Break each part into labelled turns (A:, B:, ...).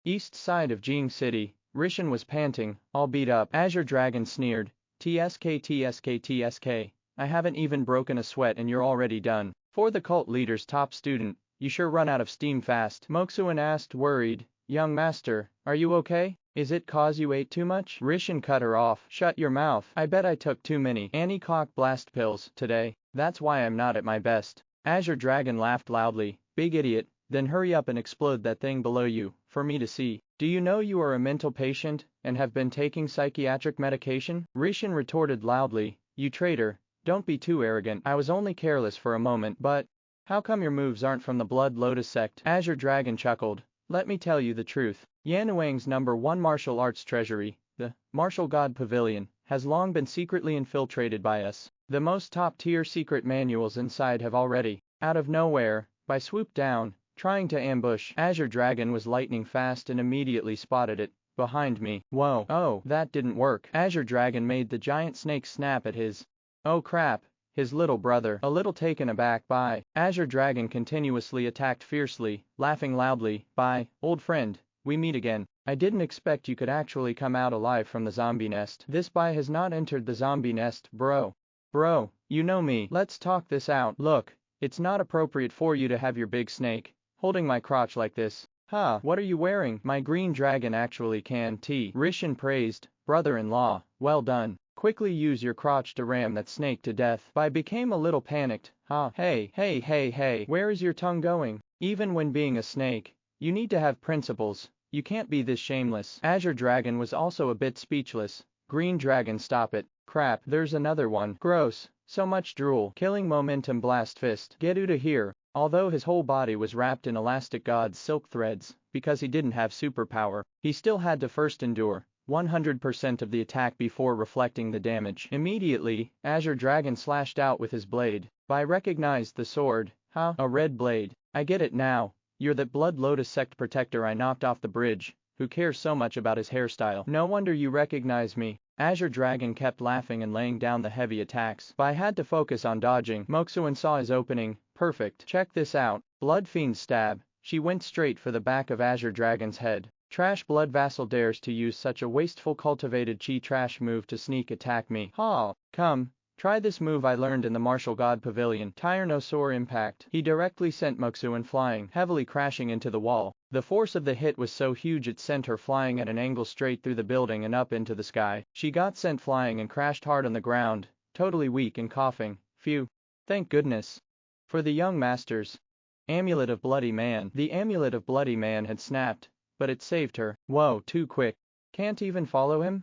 A: East side of Jing City, Rishan was panting, all beat up. Azure Dragon sneered, "TSK TSK TSK, I haven't even broken a sweat and you're already done. For the cult leader's top student, you sure run out of steam fast." Moxuan asked worried, "Young master, are you okay? Is it cause you ate too much?" Rishan cut her off. "Shut your mouth. I bet I took too many anti-cock blast pills today. That's why I'm not at my best." Azure Dragon laughed loudly, "Big idiot, then hurry up and explode that thing below you, for me to see. Do you know you are a mental patient, and have been taking psychiatric medication?" Rishan retorted loudly, "You traitor, don't be too arrogant. I was only careless for a moment, but how come your moves aren't from the Blood Lotus sect?" Azure Dragon chuckled, "Let me tell you the truth. Yanuang's #1 martial arts treasury, the Martial God Pavilion, has long been secretly infiltrated by us. The most top-tier secret manuals inside have already, out of nowhere, by swooped down, trying to ambush." Azure Dragon was lightning fast and immediately spotted it, behind me. "Whoa, oh, that didn't work." Azure Dragon made the giant snake snap at his, oh crap, his little brother. A little taken aback by, Azure Dragon continuously attacked fiercely, laughing loudly, "Bai, old friend, we meet again. I didn't expect you could actually come out alive from the zombie nest." "This Bai has not entered the zombie nest, bro. Bro, you know me. Let's talk this out. Look, it's not appropriate for you to have your big snake holding my crotch like this." "Ha, what are you wearing?" "My green dragon actually can t." Rishan praised, "Brother-in-law, well done. Quickly use your crotch to ram that snake to death." Bai became a little panicked. "Ha, hey, where is your tongue going? Even when being a snake, you need to have principles. You can't be this shameless." Azure Dragon was also a bit speechless. "Green dragon, stop it. Crap, there's another one. Gross, so much drool." Killing momentum blast fist. "Get outta here." Although his whole body was wrapped in elastic god's silk threads, because he didn't have superpower, he still had to first endure 100% of the attack before reflecting the damage. Immediately, Azure Dragon slashed out with his blade. Bai recognized the sword. "Ha, a red blade. I get it now. You're that Blood Lotus sect protector I knocked off the bridge, who cares so much about his hairstyle. No wonder you recognize me." Azure Dragon kept laughing and laying down the heavy attacks. Bai had to focus on dodging. Moxuan saw his opening. "Perfect. Check this out." Blood Fiend stab. She went straight for the back of Azure Dragon's head. Trash Blood Vassal dares to use such a wasteful cultivated chi trash move to sneak attack me. Ha! Come, try this move I learned in the Martial God Pavilion. Tyrannosaur impact. He directly sent Moxuan flying, heavily crashing into the wall. The force of the hit was so huge it sent her flying at an angle straight through the building and up into the sky. She got sent flying and crashed hard on the ground, totally weak and coughing. Phew. Thank goodness. For the young masters. Amulet of Bloody Man. The Amulet of Bloody Man had snapped, but it saved her. Whoa, too quick. Can't even follow him?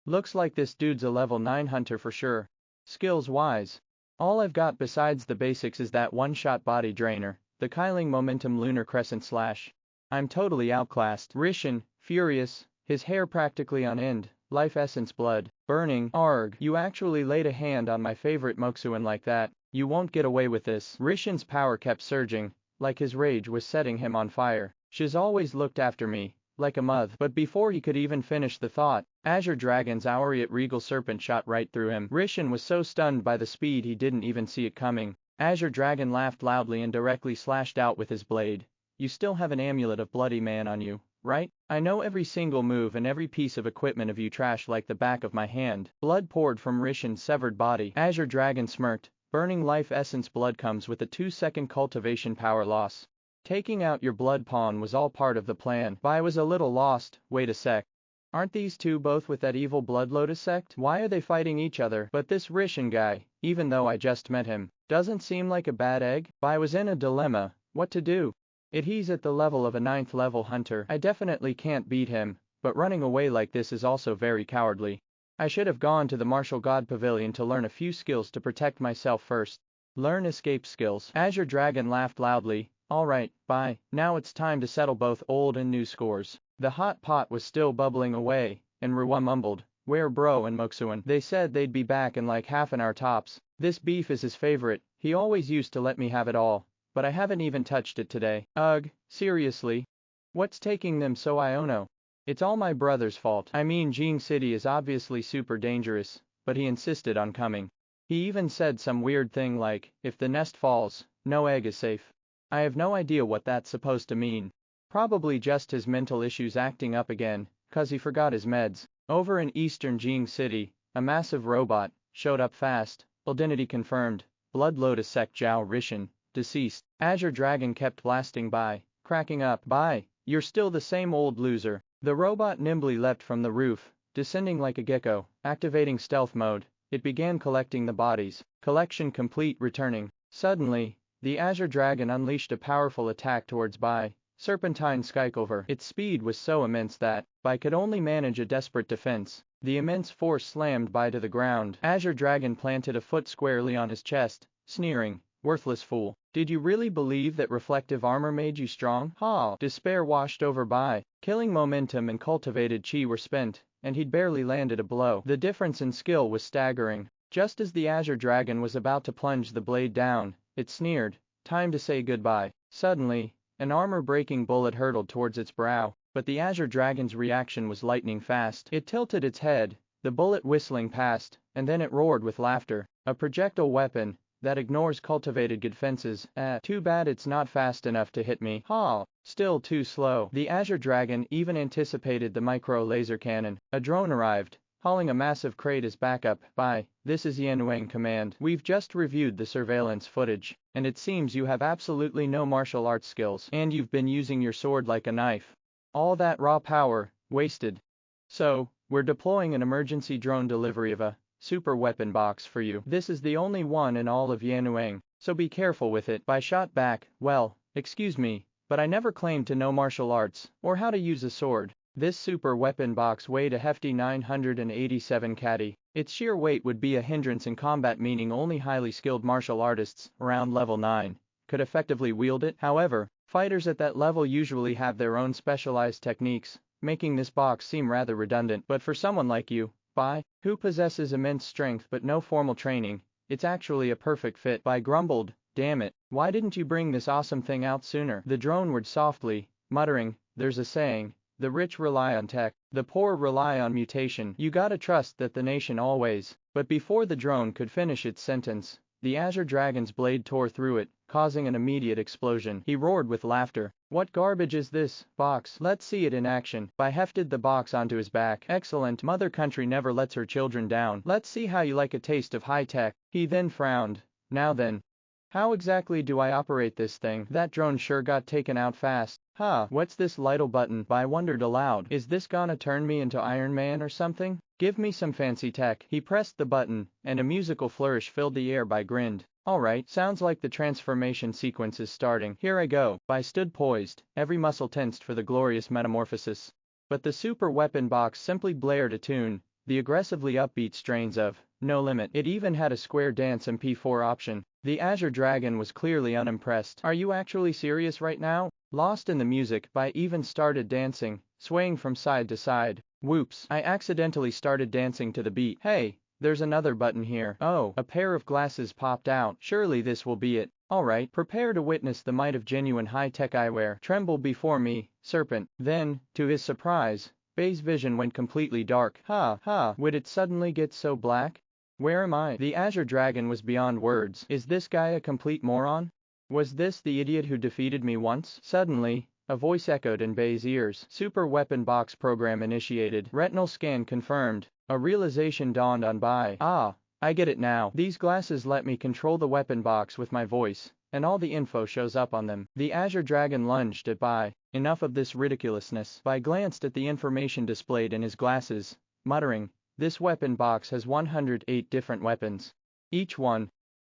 A: Looks like this dude's a level 9 hunter for sure. Skills-wise, all I've got besides the basics is that one-shot body drainer, the Kyling Momentum Lunar Crescent Slash. I'm totally outclassed." Rishan, furious, his hair practically on end, life essence blood, burning. "Arg, you actually laid a hand on my favorite Moxuan like that. You won't get away with this." Rishan's power kept surging, like his rage was setting him on fire. "She's always looked after me, like a mother." But before he could even finish the thought, Azure Dragon's Aureate Regal Serpent shot right through him. Rishan was so stunned by the speed he didn't even see it coming. Azure Dragon laughed loudly and directly slashed out with his blade. "You still have an Amulet of Bloody Man on you, right? I know every single move and every piece of equipment of you trash like the back of my hand." Blood poured from Rishan's severed body. Azure Dragon smirked. "Burning life essence blood comes with a 2-second cultivation power loss. Taking out your blood pawn was all part of the plan." Bai was a little lost. "Wait a sec. Aren't these two both with that evil Blood Lotus sect? Why are they fighting each other? But this Rishan guy, even though I just met him, doesn't seem like a bad egg." Bai was in a dilemma. What to do? He's at the level of a 9th level hunter. I definitely can't beat him, but running away like this is also very cowardly. I should have gone to the Martial God Pavilion to learn a few skills to protect myself first. Learn escape skills. Azure Dragon laughed loudly. "Alright, bye. Now it's time to settle both old and new scores." The hot pot was still bubbling away, and Ruwa mumbled, "Where bro and Moxuan? They said they'd be back in like half an hour tops. This beef is his favorite. He always used to let me have it all, but I haven't even touched it today." "Ugh, seriously? What's taking them so I don't know? It's all my brother's fault. I mean Jing City is obviously super dangerous, but he insisted on coming. He even said some weird thing like, if the nest falls, no egg is safe. I have no idea what that's supposed to mean. Probably just his mental issues acting up again, 'cause he forgot his meds. Over in eastern Jing City, a massive robot showed up fast. Identity confirmed. Blood Lotus Sect Zhao Rishan, deceased. Azure Dragon kept blasting by, cracking up. Bai, you're still the same old loser. The robot nimbly leapt from the roof, descending like a gecko. Activating stealth mode, it began collecting the bodies. Collection complete. Returning. Suddenly, the Azure Dragon unleashed a powerful attack towards Bai. Serpentine Skyclover. Its speed was so immense that Bai could only manage a desperate defense. The immense force slammed Bai to the ground. Azure Dragon planted a foot squarely on his chest, sneering, "Worthless fool. Did you really believe that reflective armor made you strong?" Ha! Despair washed over Bai. Killing momentum and cultivated chi were spent, and he'd barely landed a blow. The difference in skill was staggering. Just as the Azure Dragon was about to plunge the blade down, it sneered, "Time to say goodbye." Suddenly, an armor-breaking bullet hurtled towards its brow, but the Azure Dragon's reaction was lightning fast. It tilted its head, the bullet whistling past, and then it roared with laughter. A projectile weapon that ignores cultivated defenses. Too bad it's not fast enough to hit me. Ha! Still too slow. The Azure Dragon even anticipated the micro-laser cannon. A drone arrived, hauling a massive crate as backup. "Bai, this is Yanwang Command. We've just reviewed the surveillance footage, and it seems you have absolutely no martial arts skills, and you've been using your sword like a knife. All that raw power, wasted. So, we're deploying an emergency drone delivery of a super weapon box for you. This is the only one in all of Yanwang, so be careful with it." Bai shot back, "Well, excuse me, but I never claimed to know martial arts, or how to use a sword. This super weapon box weighed a hefty 987 kg. Its sheer weight would be a hindrance in combat, meaning only highly skilled martial artists, around level 9, could effectively wield it. However, fighters at that level usually have their own specialized techniques, making this box seem rather redundant. But for someone like you, Bai, who possesses immense strength but no formal training, it's actually a perfect fit." Bai grumbled, "Damn it, why didn't you bring this awesome thing out sooner?" The drone whirred softly, muttering, "There's a saying, the rich rely on tech, the poor rely on mutation. You gotta trust that the nation always." But before the drone could finish its sentence, the Azure Dragon's blade tore through it, causing an immediate explosion. He roared with laughter. "What garbage is this box? Let's see it in action." Bai hefted the box onto his back. "Excellent. Mother country never lets her children down. Let's see how you like a taste of high tech." He then frowned. "Now then, how exactly do I operate this thing? That drone sure got taken out fast. What's this little button?" Bai wondered aloud. "Is this gonna turn me into Iron Man or something? Give me some fancy tech." He pressed the button, and a musical flourish filled the air. Bai grinned. "Alright, sounds like the transformation sequence is starting. Here I go." Bai stood poised, every muscle tensed for the glorious metamorphosis. But the super weapon box simply blared a tune, the aggressively upbeat strains of No Limit. It even had a square dance MP4 option. The Azure Dragon was clearly unimpressed. "Are you actually serious right now?" Lost in the music, Bai even started dancing, swaying from side to side. "Whoops, I accidentally started dancing to the beat. Hey, there's another button here." Oh, a pair of glasses popped out. "Surely this will be it. Alright, prepare to witness the might of genuine high-tech eyewear. Tremble before me, serpent." Then, to his surprise, Bai's vision went completely dark. Would it suddenly get so black? Where am I? The Azure Dragon was beyond words. Is this guy a complete moron? Was this the idiot who defeated me once? Suddenly, a voice echoed in Bai's ears. "Super weapon box program initiated. Retinal scan confirmed." A realization dawned on Bai. I get it now. These glasses let me control the weapon box with my voice, and all the info shows up on them. The Azure Dragon lunged at Bai. Enough of this ridiculousness. Bai glanced at the information displayed in his glasses, muttering, "This weapon box has 108 different weapons. Each one.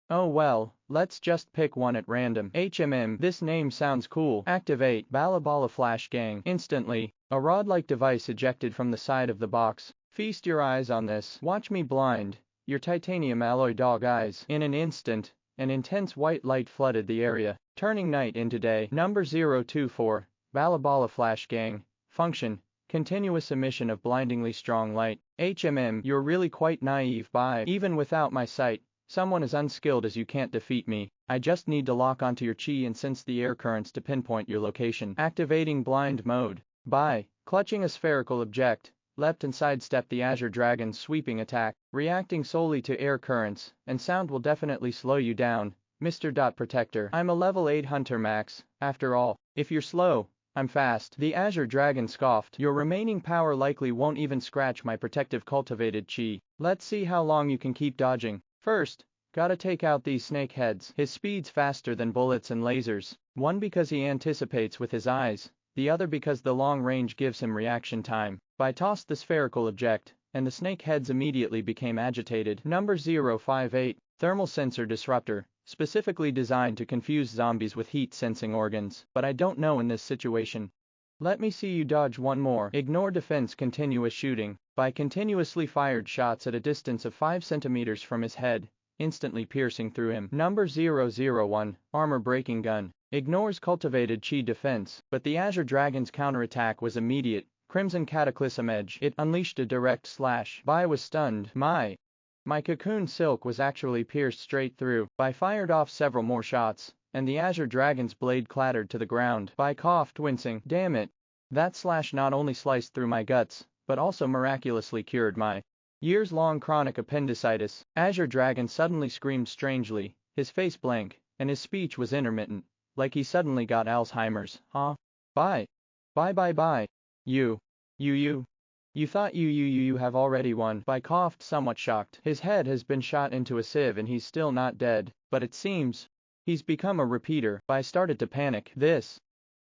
A: Oh well, let's just pick one at random. This name sounds cool. Activate Balabala Flash Gang." Instantly, a rod-like device ejected from the side of the box. "Feast your eyes on this. Watch me blind your titanium alloy dog eyes." In an instant, an intense white light flooded the area, turning night into day. Number 024, Balabala Flash Gang. Function: continuous emission of blindingly strong light. You're really quite naive, Bai. Even without my sight, someone as unskilled as you can't defeat me. I just need to lock onto your chi and sense the air currents to pinpoint your location. Activating blind mode. Bai, clutching a spherical object, leapt and sidestepped the Azure Dragon's sweeping attack. Reacting solely to air currents and sound will definitely slow you down, Mr. Protector. I'm a level 8 hunter max, after all. If you're slow, I'm fast. The Azure Dragon scoffed. Your remaining power likely won't even scratch my protective cultivated chi. Let's see how long you can keep dodging. First, gotta take out these snake heads. His speed's faster than bullets and lasers. One because he anticipates with his eyes, the other because the long range gives him reaction time. Bai tossed the spherical object, and the snake heads immediately became agitated. Number 058, Thermal Sensor Disruptor, specifically designed to confuse zombies with heat-sensing organs. But I don't know in this situation. Let me see you dodge one more. Ignore defense continuous shooting. Bai continuously fired shots at a distance of 5 centimeters from his head, instantly piercing through him. Number 001, Armor Breaking Gun. Ignores cultivated chi defense, but the Azure Dragon's counterattack was immediate. Crimson Cataclysm Edge. It unleashed a direct slash. Bai was stunned. My cocoon silk was actually pierced straight through. Bai fired off several more shots, and the Azure Dragon's blade clattered to the ground. Bai coughed, wincing. Damn it. That slash not only sliced through my guts, but also miraculously cured my years-long chronic appendicitis. Azure Dragon suddenly screamed strangely, his face blank, and his speech was intermittent, like he suddenly got Alzheimer's. Huh? Bai. Bye. You thought you have already won. Bai coughed, somewhat shocked. His head has been shot into a sieve and he's still not dead, but it seems he's become a repeater. Bai started to panic. This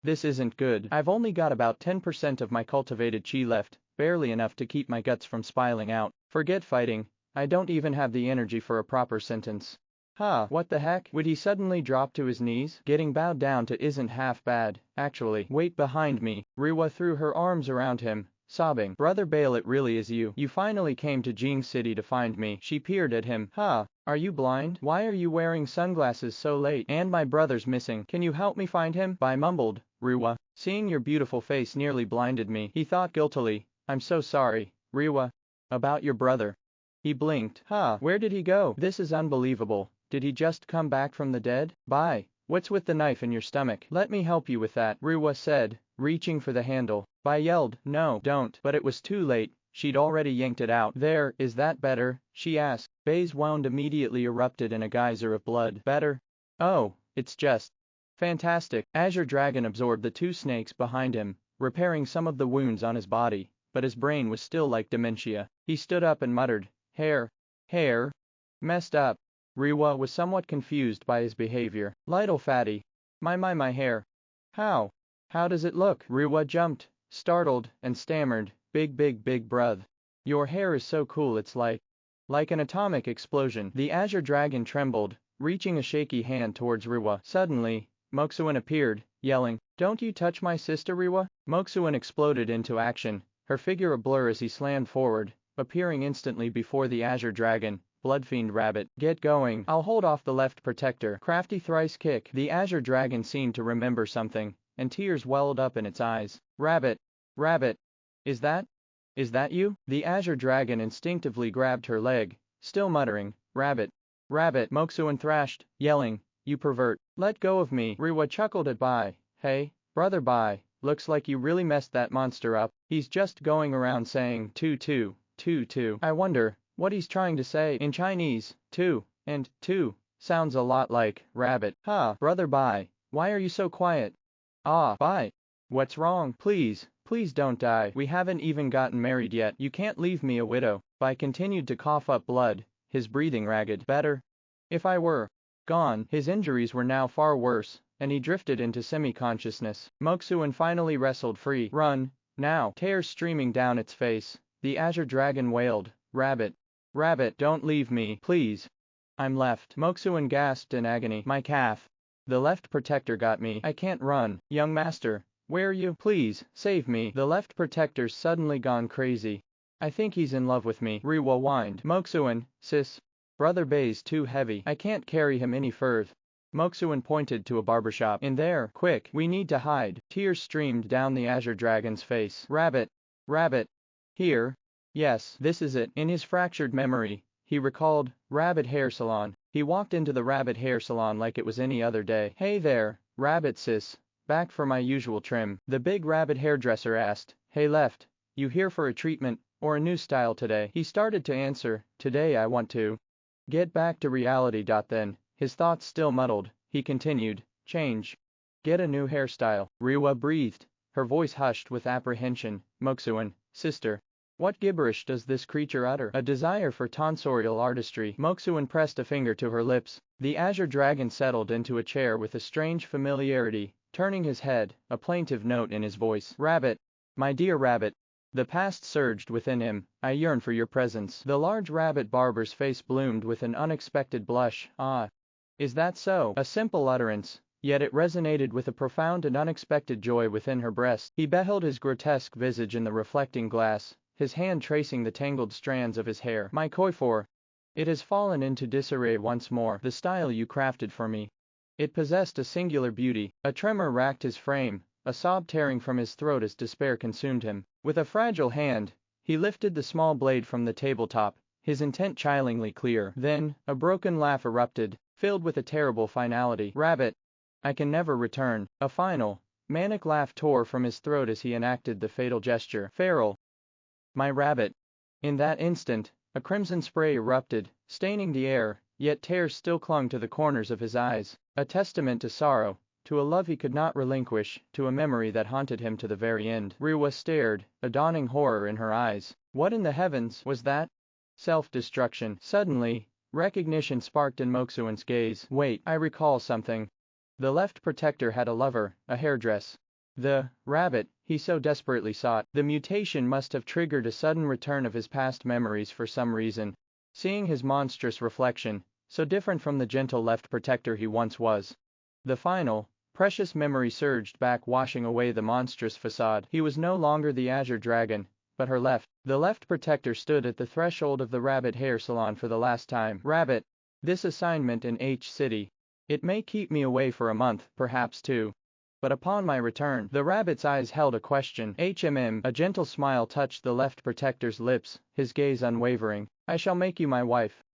A: isn't good. I've only got about 10% of my cultivated chi left, barely enough to keep my guts from spilling out. Forget fighting, I don't even have the energy for a proper sentence. What the heck? Would he suddenly drop to his knees? Getting bowed down to isn't half bad, actually. Wait behind me. Rewa threw her arms around him, sobbing. Brother Bale, it really is you. You finally came to Jing City to find me. She peered at him. Are you blind? Why are you wearing sunglasses so late? And my brother's missing. Can you help me find him? Bai mumbled. Rewa, seeing your beautiful face nearly blinded me. He thought guiltily. I'm so sorry, Rewa. About your brother. He blinked. Where did he go? This is unbelievable. Did he just come back from the dead? Bai, what's with the knife in your stomach? Let me help you with that, Rewa said, reaching for the handle. Bai yelled, no, don't, but it was too late. She'd already yanked it out. There, is that better? She asked. Bai's wound immediately erupted in a geyser of blood. Better? Oh, it's just fantastic. Azure Dragon absorbed the 2 snakes behind him, repairing some of the wounds on his body, but his brain was still like dementia. He stood up and muttered, hair, messed up. Rewa was somewhat confused by his behavior. Little fatty. My hair. How does it look? Rewa jumped, startled, and stammered, big bruh. Your hair is so cool, it's like an atomic explosion. The Azure Dragon trembled, reaching a shaky hand towards Rewa. Suddenly, Moxuan appeared, yelling, don't you touch my sister, Rewa? Moxuan exploded into action, her figure a blur as he slammed forward, appearing instantly before the Azure Dragon. Bloodfiend Rabbit, get going. I'll hold off the left protector. Crafty thrice kick. The Azure Dragon seemed to remember something, and tears welled up in its eyes. Rabbit. Is that you? The Azure Dragon instinctively grabbed her leg, still muttering, Rabbit. Moxuan thrashed, yelling, you pervert. Let go of me. Rewa chuckled at Bai. Hey, brother Bai, looks like you really messed that monster up. He's just going around saying two. I wonder what he's trying to say in Chinese. 2 and 2 sounds a lot like rabbit. Brother Bai, why are you so quiet? Bai, what's wrong? Please don't die. We haven't even gotten married yet. You can't leave me a widow. Bai continued to cough up blood, his breathing ragged. Better if I were gone. His injuries were now far worse, and he drifted into semi-consciousness. Moxuan finally wrestled free. Run, now. Tears streaming down its face, the Azure Dragon wailed, Rabbit, don't leave me, please. I'm left. Moxuan gasped in agony. My calf. The left protector got me. I can't run. Young master, where are you? Please, save me. The left protector's suddenly gone crazy. I think he's in love with me. Rewa whined. Moxuan, sis. Brother Bai's too heavy. I can't carry him any further. Moxuan pointed to a barbershop. In there, quick, we need to hide. Tears streamed down the Azure Dragon's face. Rabbit. Here. Yes, this is it. In his fractured memory, he recalled Rabbit Hair Salon. He walked into the Rabbit Hair Salon like it was any other day. Hey there, Rabbit sis. Back for my usual trim. The big rabbit hairdresser asked. Hey left, you here for a treatment, or a new style today? He started to answer, today I want to get back to reality. Then, his thoughts still muddled, he continued, change. Get a new hairstyle. Rewa breathed, her voice hushed with apprehension. Moxuan, sister. What gibberish does this creature utter? A desire for tonsorial artistry. Moxuan pressed a finger to her lips. The azure dragon settled into a chair with a strange familiarity, turning his head, a plaintive note in his voice. Rabbit. My dear rabbit. The past surged within him. I yearn for your presence. The large rabbit barber's face bloomed with an unexpected blush. Ah. Is that so? A simple utterance, yet it resonated with a profound and unexpected joy within her breast. He beheld his grotesque visage in the reflecting glass, his hand tracing the tangled strands of his hair. My coiffure. It has fallen into disarray once more. The style you crafted for me. It possessed a singular beauty. A tremor racked his frame, a sob tearing from his throat as despair consumed him. With a fragile hand, he lifted the small blade from the tabletop, his intent chillingly clear. Then, a broken laugh erupted, filled with a terrible finality. Rabbit. I can never return. A final, manic laugh tore from his throat as he enacted the fatal gesture. Feral. My rabbit. In that instant, a crimson spray erupted, staining the air, yet tears still clung to the corners of his eyes, a testament to sorrow, to a love he could not relinquish, to a memory that haunted him to the very end. Rewa stared, a dawning horror in her eyes. What in the heavens was that? Self-destruction. Suddenly, recognition sparked in Moxuan's gaze. Wait, I recall something. The left protector had a lover, a hairdress. The rabbit he so desperately sought. The mutation must have triggered a sudden return of his past memories for some reason. Seeing his monstrous reflection, so different from the gentle left protector he once was. The final, precious memory surged back, washing away the monstrous facade. He was no longer the azure dragon, but her left. The left protector stood at the threshold of the rabbit hair salon for the last time. Rabbit. This assignment in H City. It may keep me away for a month, perhaps two. But upon my return, the rabbit's eyes held a question. A gentle smile touched the left protector's lips, his gaze unwavering. I shall make you my wife.